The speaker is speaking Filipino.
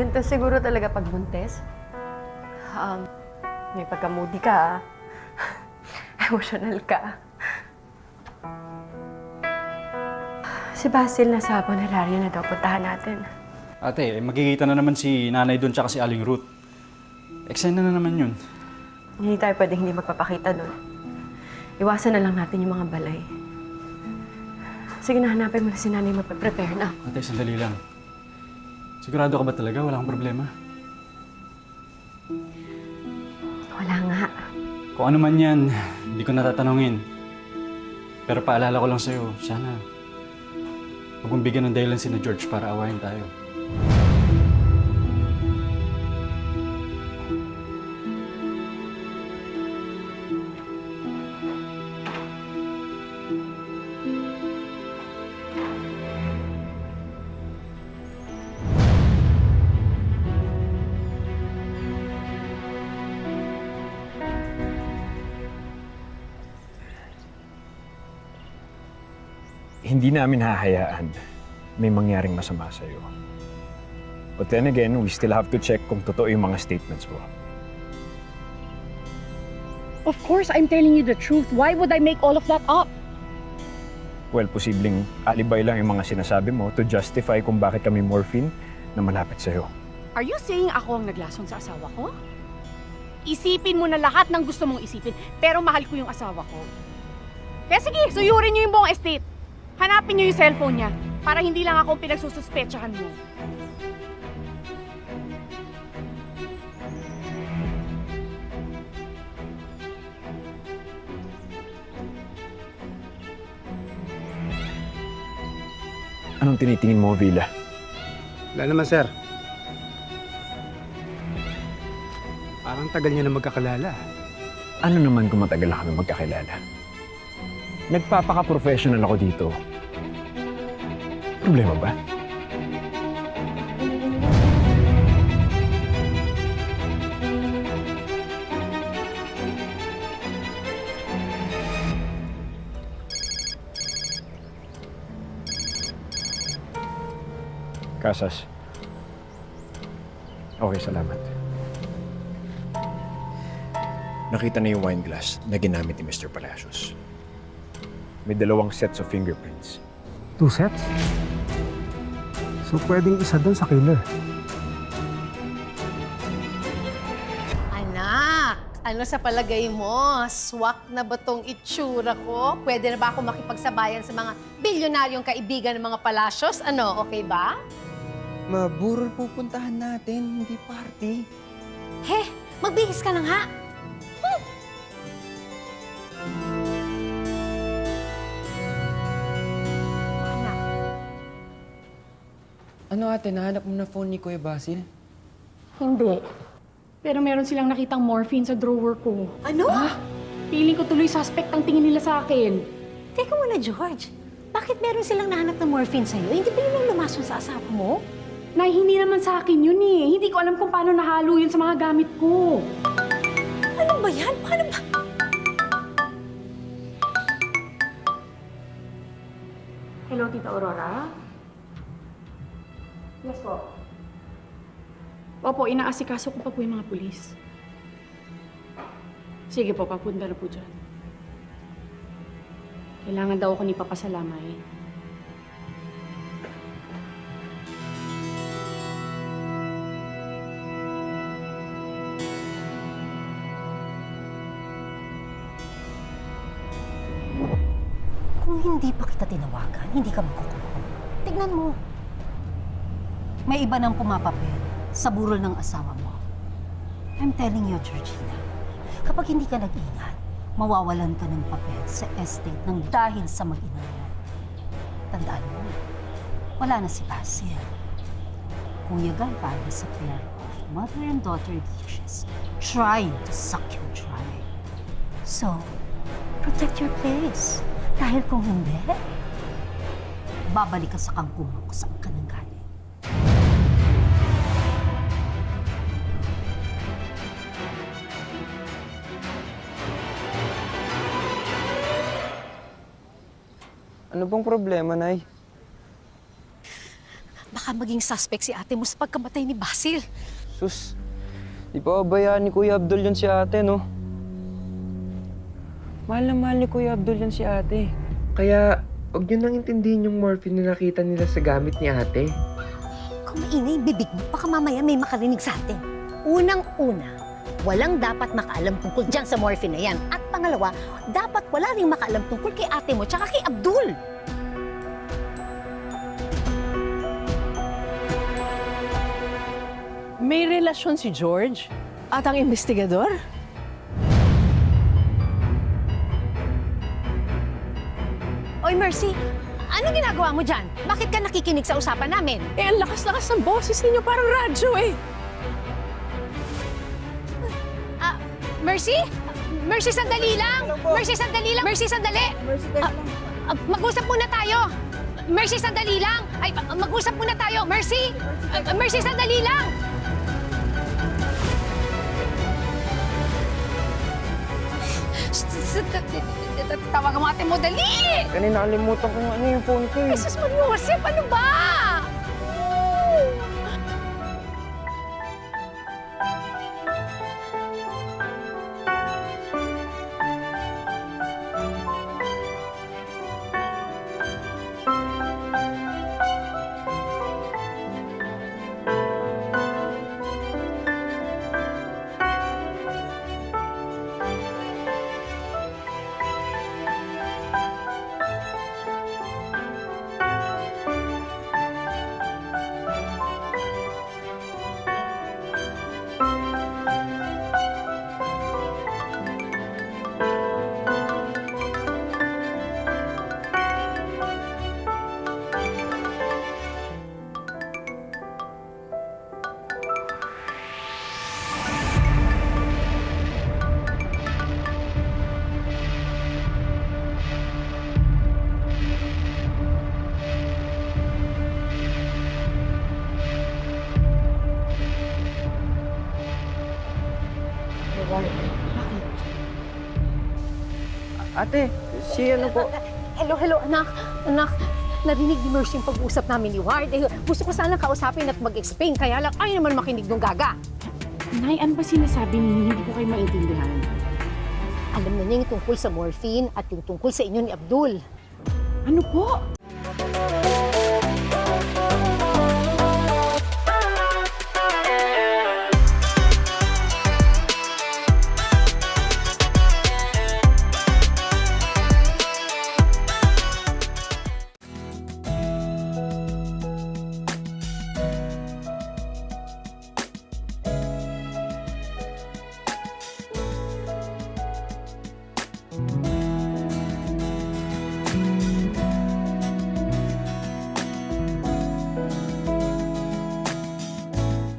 Ganito siguro talaga pag buntis. May pagka-moody ka, emotional ka. Si Basil nasa Funeraria na daw, puntahan natin. Ate, magkikita na naman si nanay doon tsaka si Aling Ruth. Eksena na naman yun. Hindi tayo pwedeng hindi magpapakita doon. Iwasan na lang natin yung mga balay. Sige na, hanapin mo na si nanay, magpe-prepare na. Ate, sandali lang. Sigurado ka ba talaga? Wala kang problema? Wala nga. Kung ano man yan, hindi ko natatanungin. Pero paalala ko lang sa'yo, sana huwag mong bigyan ng dahilan si na George para awayin tayo. Hindi namin hahayaan may mangyaring masama sa'yo. But then again, we still have to check kung totoo yung mga statements mo. Of course, I'm telling you the truth. Why would I make all of that up? Well, posibleng alibay lang yung mga sinasabi mo to justify kung bakit kami morphine na malapit sa'yo. Are you saying ako ang naglason sa asawa ko? Isipin mo na lahat ng gusto mong isipin, pero mahal ko yung asawa ko. Kaya sige, suyurin niyo yung buong estate. Hanapin niyo yung cellphone niya para hindi lang ako ang pinagsususpetsahan mo. Anong tinitingin mo, Villa? Wala naman, sir. Parang tagal niyo na magkakalala. Ano naman kung matagal na kami magkakilala? Nagpapaka-professional ako dito. Problema ba? Casas. Okay, salamat. Nakita na yung wine glass na ginamit ni Mr. Palacios. May 2 sets of fingerprints. 2 sets? So, pwedeng isa doon sa killer. Anak, ano sa palagay mo? Swak na ba tong itsura ko? Pwede na ba ako makipagsabayan sa mga bilyonaryong kaibigan ng mga Palacios? Ano, okay ba? Maburol pupuntahan natin, hindi party. He, magbihis ka na nga. Anak, Ano ate, nahanap mo na phone ni Kuya Basil? Hindi. Pero meron silang nakitang morphine sa drawer ko. ano? Feeling ko tuloy suspect ang tingin nila sa akin. Teka muna, George. Bakit meron silang nahanap ng morphine sa'yo? Hindi ba yun ang lumason sa asawa mo? Nay, hindi naman sa akin yun eh. Hindi ko alam kung paano nahalo yun sa mga gamit ko. Ano ba yan? Paano ba? Hello, Tita Aurora? Yes po. Opo, inaasikaso ko pa po yung mga pulis. Sige po, papunta na po dyan. Kailangan daw ako ni Papa Salamay. Kung hindi pa kita tinawagan, hindi ka makukulong. Tignan mo. May iba nang pumapapel sa burol ng asawa mo. I'm telling you, Georgina, kapag hindi ka nag-ingat, mawawalan ka ng papel sa estate ng dahil sa mag-ina mo. Tandaan mo, wala na si Basil. Kuya Galvani sa pair of mother and daughter leeches trying to suck you dry. So, protect your place. Dahil kung hindi, babalik ka sa kangkungan kung saan ka nang galing. Ano bang problema, Nay? baka maging suspect si ate mo sa pagkamatay ni Basil. Sus, di pa bayaan ni Kuya Abdul yan si ate, no? Mahal na mahal ni Kuya Abdul yan si ate. Kaya, huwag nyo nang intindihin yung morphine na nakita nila sa gamit ni ate. Kung maingay yung bibig mo, baka mamaya may makarinig sa atin. Unang-una, walang dapat makaalam tungkol dyan sa morphine na yan. At pangalawa, dapat wala rin makaalam tungkol kay ate mo tsaka kay Abdul. May relasyon si George at ang investigador? Oy, Mercy, ano ginagawa mo dyan? Bakit ka nakikinig sa usapan namin? Eh, ang lakas-lakas ng boses ninyo, parang radyo eh. Mercy? Mercy, sandali lang! Mercy, sandali lang! Mercy, sandali! Mag-usap muna tayo! Mercy, sandali lang! Ay, mag-usap muna tayo! Mercy! Mercy, sandali lang! Tawagan mo ate mo, dali! Kanina nakalimutan ko ano yung phone ko eh. Jesus Mariosep, ano ba? Ate, si ano po? Hello, anak. Anak, narinig ni Mercy yung pag-uusap namin ni Ward. Eh, gusto ko sana kausapin at mag-explain, kaya lang ayaw naman makinig ng gaga. Nay, ano ba sinasabi ninyo? Hindi ko kayo maintindihan. Alam na niya yung tungkol sa morphine at yung tungkol sa inyo ni Abdul. Ano po?